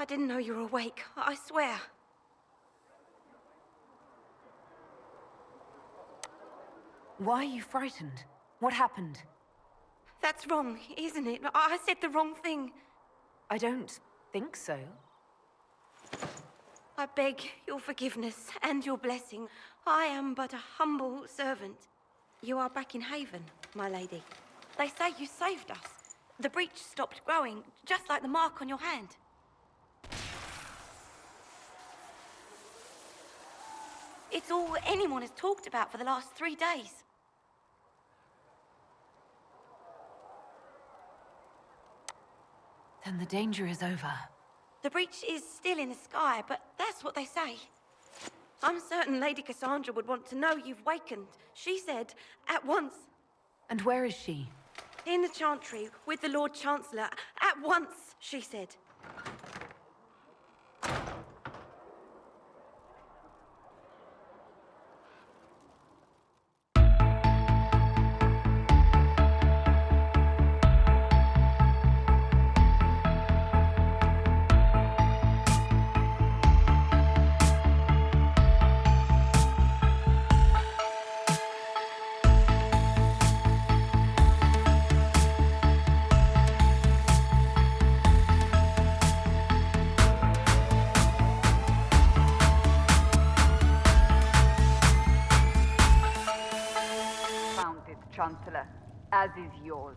I didn't know you were awake, I swear. Why are you frightened? What happened? That's wrong, isn't it? I said the wrong thing. I don't think so. I beg your forgiveness and your blessing. I am but a humble servant. You are back in Haven, my lady. They say you saved us. The breach stopped growing, just like the mark on your hand. It's all anyone has talked about for the last 3 days. Then the danger is over. The breach is still in the sky, but that's what they say. I'm certain Lady Cassandra would want to know you've wakened. She said, at once. And where is she? In the Chantry, with the Lord Chancellor. At once, she said. Chancellor, as is yours.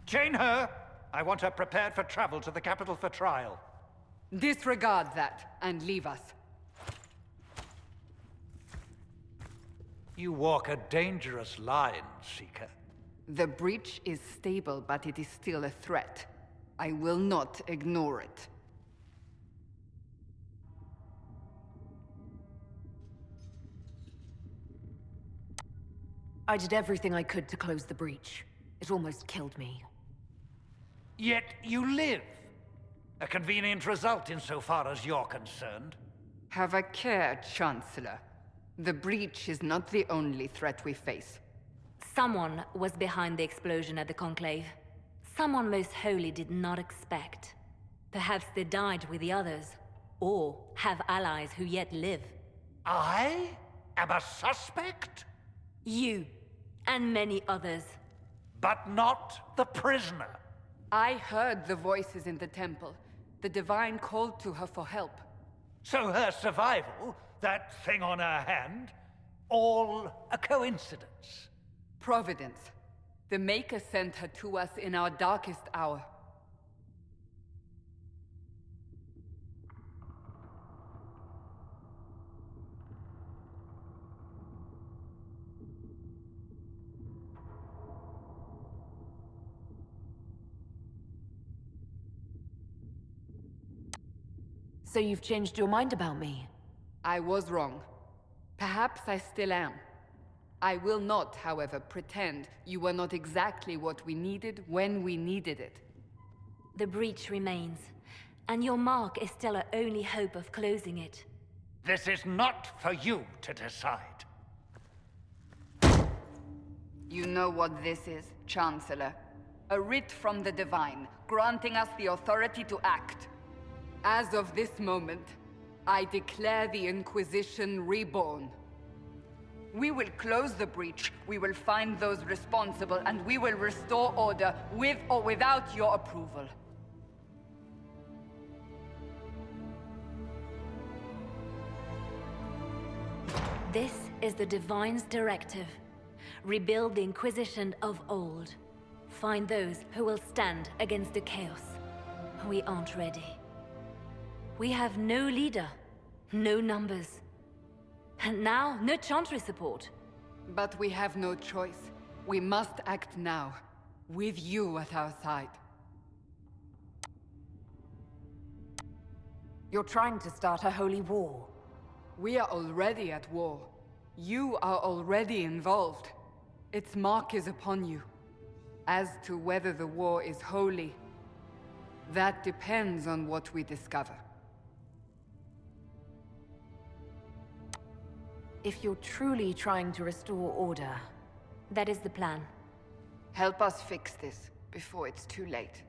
Chain her! I want her prepared for travel to the capital for trial. Disregard that, and leave us. You walk a dangerous line, Seeker. The breach is stable, but it is still a threat. I will not ignore it. I did everything I could to close the breach. It almost killed me. Yet you live. A convenient result insofar as you're concerned. Have a care, Chancellor. The breach is not the only threat we face. Someone was behind the explosion at the Conclave. Someone most holy did not expect. Perhaps they died with the others, or have allies who yet live. I am a suspect? You, and many others. But not the prisoner. I heard the voices in the temple. The Divine called to her for help. So her survival, that thing on her hand, all a coincidence? Providence. The Maker sent her to us in our darkest hour. So you've changed your mind about me? I was wrong. Perhaps I still am. I will not, however, pretend you were not exactly what we needed when we needed it. The breach remains, and your mark is still our only hope of closing it. This is not for you to decide. You know what this is, Chancellor. A writ from the Divine, granting us the authority to act. As of this moment, I declare the Inquisition reborn. We will close the breach, we will find those responsible, and we will restore order with or without your approval. This is the Divine's directive. Rebuild the Inquisition of old. Find those who will stand against the chaos. We aren't ready. We have no leader, no numbers. And now, no Chantry support. But we have no choice. We must act now, with you at our side. You're trying to start a holy war. We are already at war. You are already involved. Its mark is upon you. As to whether the war is holy, that depends on what we discover. If you're truly trying to restore order... That is the plan. Help us fix this, before it's too late.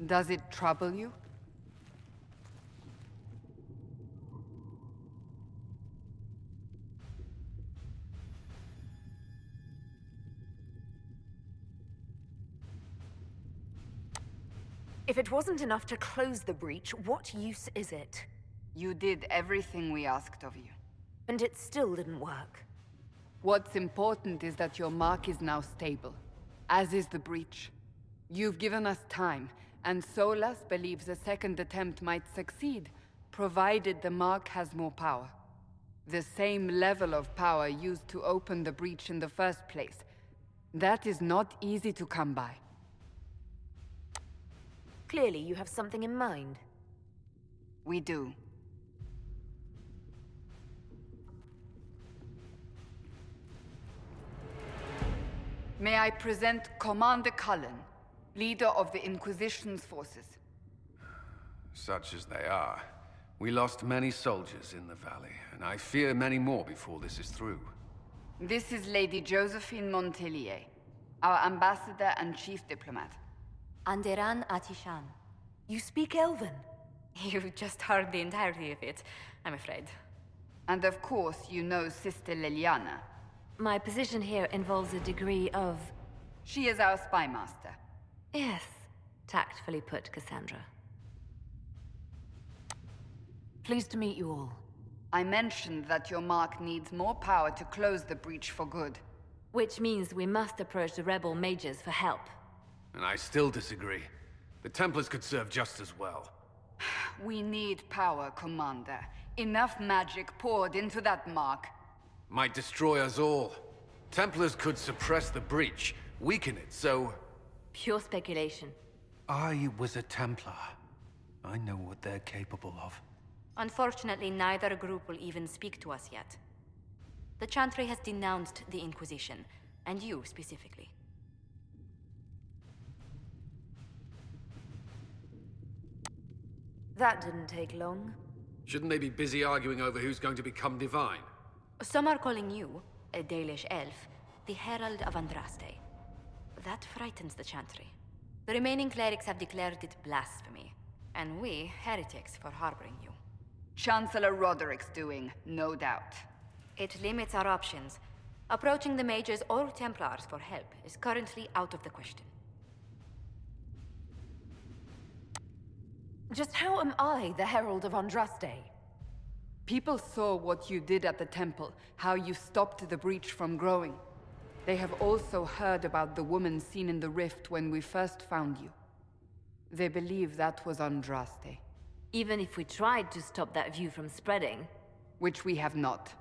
Does it trouble you? If it wasn't enough to close the breach, what use is it? You did everything we asked of you. And it still didn't work. What's important is that your mark is now stable, as is the breach. You've given us time, and Solas believes a second attempt might succeed, provided the mark has more power. The same level of power used to open the breach in the first place. That is not easy to come by. Clearly, you have something in mind. We do. May I present Commander Cullen, leader of the Inquisition's forces. Such as they are. We lost many soldiers in the valley, and I fear many more before this is through. This is Lady Josephine Montelier, our ambassador and chief diplomat. Anderan Atishan. You speak Elven? You just heard the entirety of it, I'm afraid. And of course, you know Sister Liliana. My position here involves a degree of... She is our spy master. Yes, tactfully put, Cassandra. Pleased to meet you all. I mentioned that your mark needs more power to close the breach for good. Which means we must approach the rebel mages for help. And I still disagree. The Templars could serve just as well. We need power, Commander. Enough magic poured into that mark. Might destroy us all. Templars could suppress the breach, weaken it, so... Pure speculation. I was a Templar. I know what they're capable of. Unfortunately, neither group will even speak to us yet. The Chantry has denounced the Inquisition, and you specifically. That didn't take long. Shouldn't they be busy arguing over who's going to become divine? Some are calling you, a Dalish elf, the Herald of Andraste. That frightens the Chantry. The remaining clerics have declared it blasphemy, and we, heretics, for harboring you. Chancellor Roderick's doing, no doubt. It limits our options. Approaching the mages or Templars for help is currently out of the question. Just how am I the Herald of Andraste? People saw what you did at the temple, how you stopped the breach from growing. They have also heard about the woman seen in the rift when we first found you. They believe that was Andraste. Even if we tried to stop that view from spreading. Which we have not.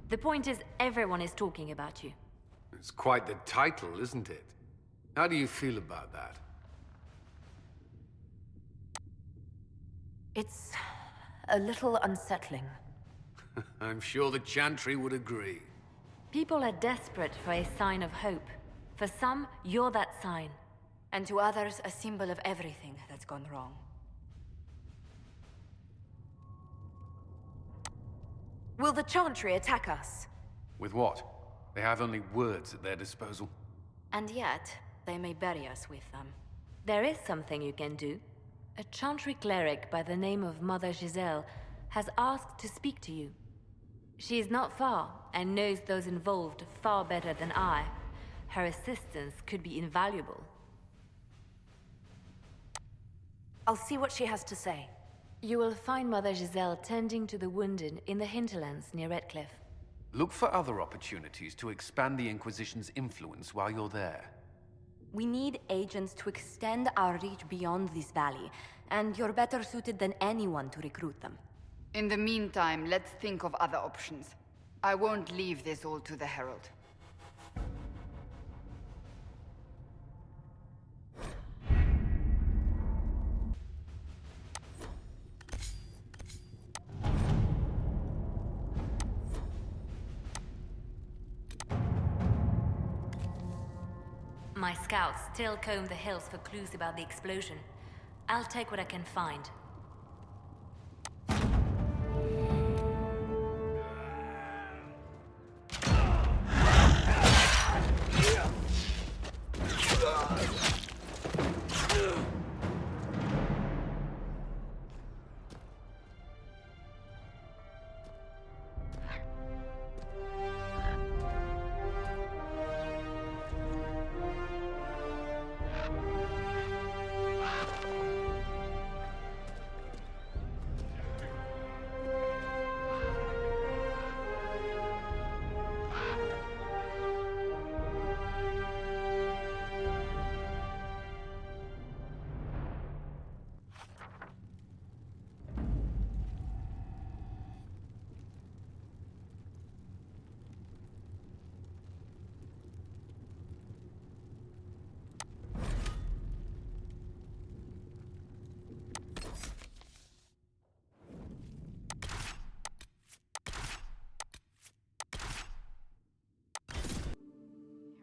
The point is, everyone is talking about you. It's quite the title, isn't it? How do you feel about that? It's a little unsettling. I'm sure the Chantry would agree. People are desperate for a sign of hope. For some, you're that sign. And to others, a symbol of everything that's gone wrong. Will the Chantry attack us? With what? They have only words at their disposal. And yet, they may bury us with them. There is something you can do. A Chantry cleric by the name of Mother Giselle has asked to speak to you. She is not far and knows those involved far better than I. Her assistance could be invaluable. I'll see what she has to say. You will find Mother Giselle tending to the wounded in the hinterlands near Redcliffe. Look for other opportunities to expand the Inquisition's influence while you're there. We need agents to extend our reach beyond this valley, and you're better suited than anyone to recruit them. In the meantime, let's think of other options. I won't leave this all to the Herald. My scouts still comb the hills for clues about the explosion. I'll take what I can find.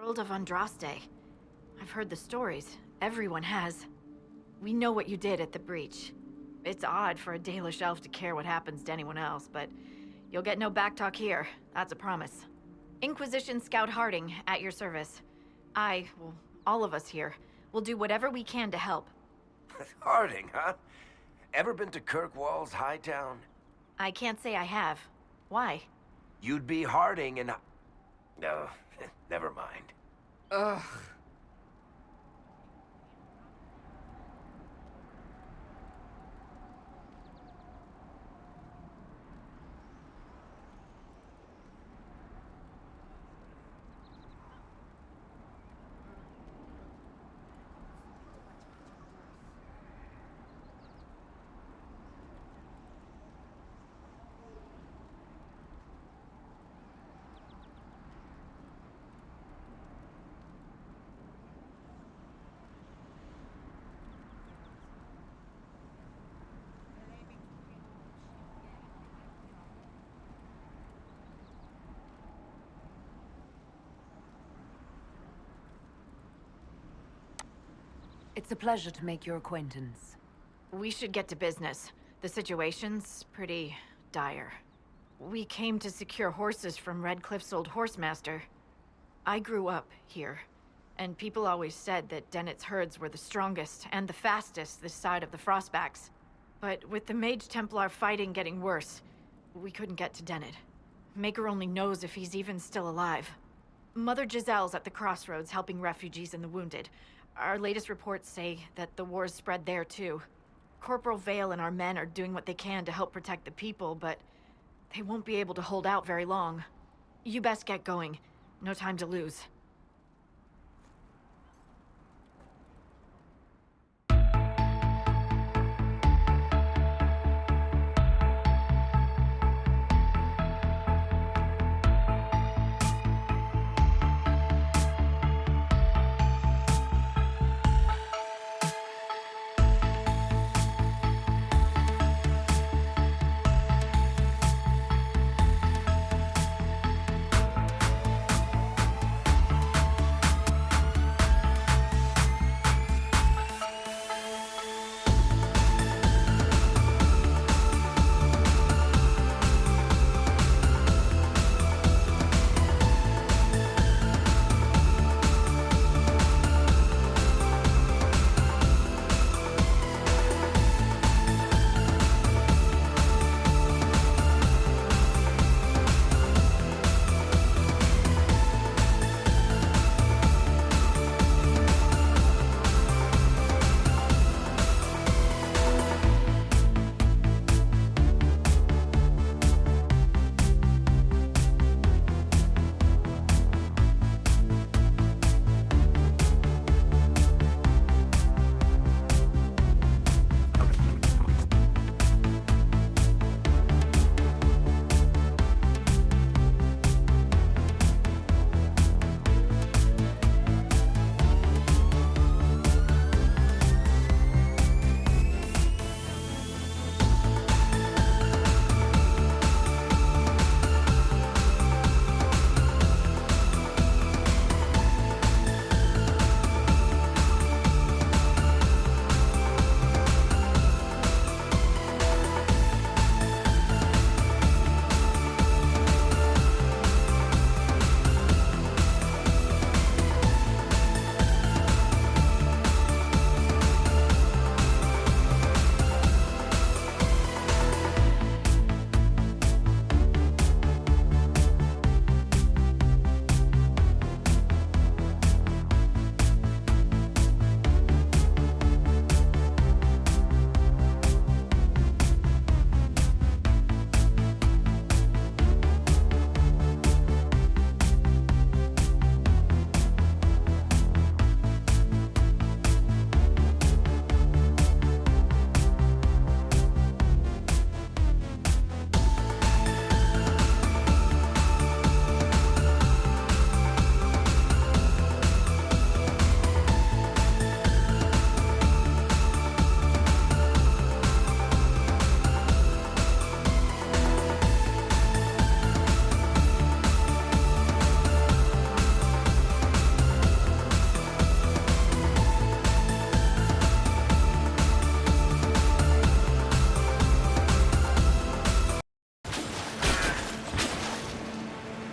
Herald of Andraste. I've heard the stories. Everyone has. We know what you did at the breach. It's odd for a Dalish elf to care what happens to anyone else, but you'll get no backtalk here. That's a promise. Inquisition Scout Harding, at your service. Well, all of us here, will do whatever we can to help. Harding, huh? Ever been to Kirkwall's Hightown? I can't say I have. Why? You'd be Harding and... No, never mind. Ugh. It's a pleasure to make your acquaintance. We should get to business. The situation's pretty dire. We came to secure horses from Redcliffe's old horsemaster. I grew up here, and people always said that Dennett's herds were the strongest and the fastest this side of the Frostbacks. But with the Mage Templar fighting getting worse, we couldn't get to Dennett. Maker only knows if he's even still alive. Mother Giselle's at the crossroads helping refugees and the wounded. Our latest reports say that the war's spread there too. Corporal Vale and our men are doing what they can to help protect the people, but they won't be able to hold out very long. You best get going. No time to lose.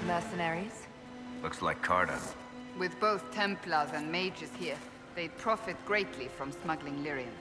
Mercenaries? Looks like Carta. With both Templars and mages here, they profit greatly from smuggling Lyrian.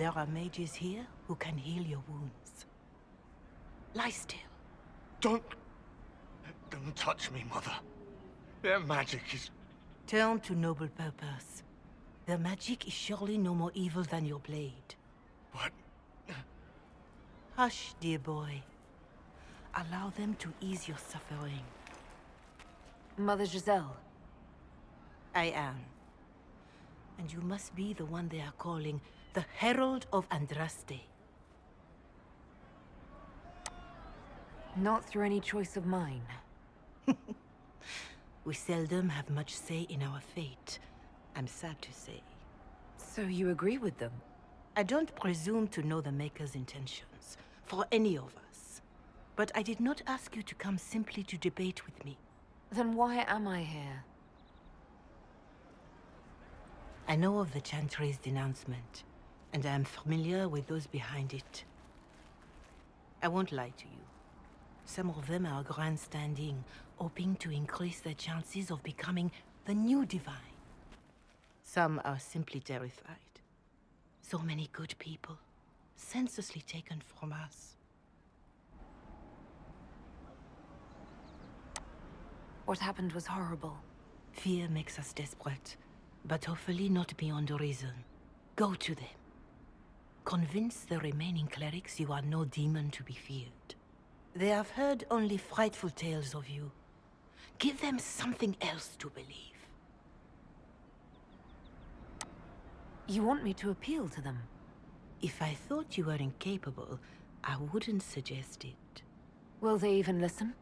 There are mages here who can heal your wounds. Lie still. Don't touch me, Mother. Their magic is... Turn to noble purpose. Their magic is surely no more evil than your blade. What? Hush, dear boy. Allow them to ease your suffering. Mother Giselle. I am. And you must be the one they are calling the Herald of Andraste. Not through any choice of mine. We seldom have much say in our fate, I'm sad to say. So you agree with them? I don't presume to know the Maker's intentions, for any of us. But I did not ask you to come simply to debate with me. Then why am I here? I know of the Chantry's denouncement, and I am familiar with those behind it. I won't lie to you. Some of them are grandstanding, hoping to increase their chances of becoming the new divine. Some are simply terrified. So many good people, senselessly taken from us. What happened was horrible. Fear makes us desperate, but hopefully not beyond reason. Go to them. Convince the remaining clerics you are no demon to be feared. They have heard only frightful tales of you. Give them something else to believe. You want me to appeal to them? If I thought you were incapable, I wouldn't suggest it. Will they even listen?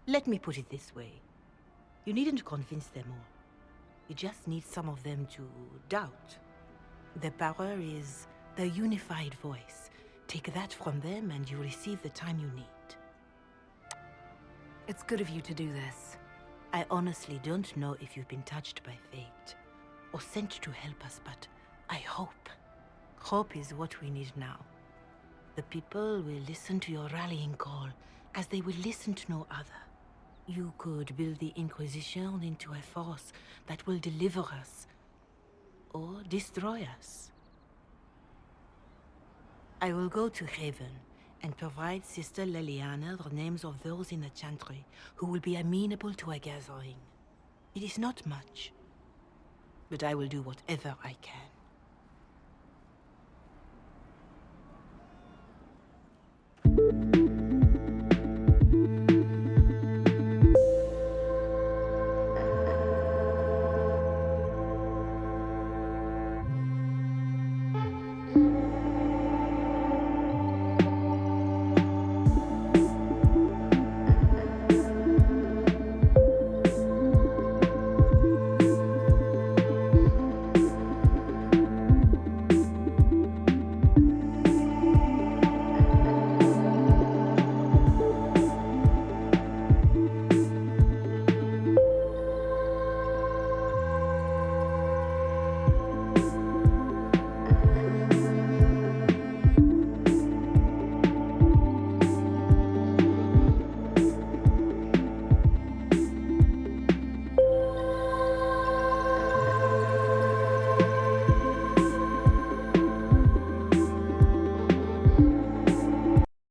Let me put it this way. You needn't convince them all. You just need some of them to doubt. Their power is the unified voice. Take that from them and you receive the time you need. It's good of you to do this. I honestly don't know if you've been touched by fate, or sent to help us, but I hope. Hope is what we need now. The people will listen to your rallying call, as they will listen to no other. You could build the Inquisition into a force that will deliver us, or destroy us. I will go to Haven, and provide Sister Leliana the names of those in the Chantry who will be amenable to a gathering. It is not much, but I will do whatever I can.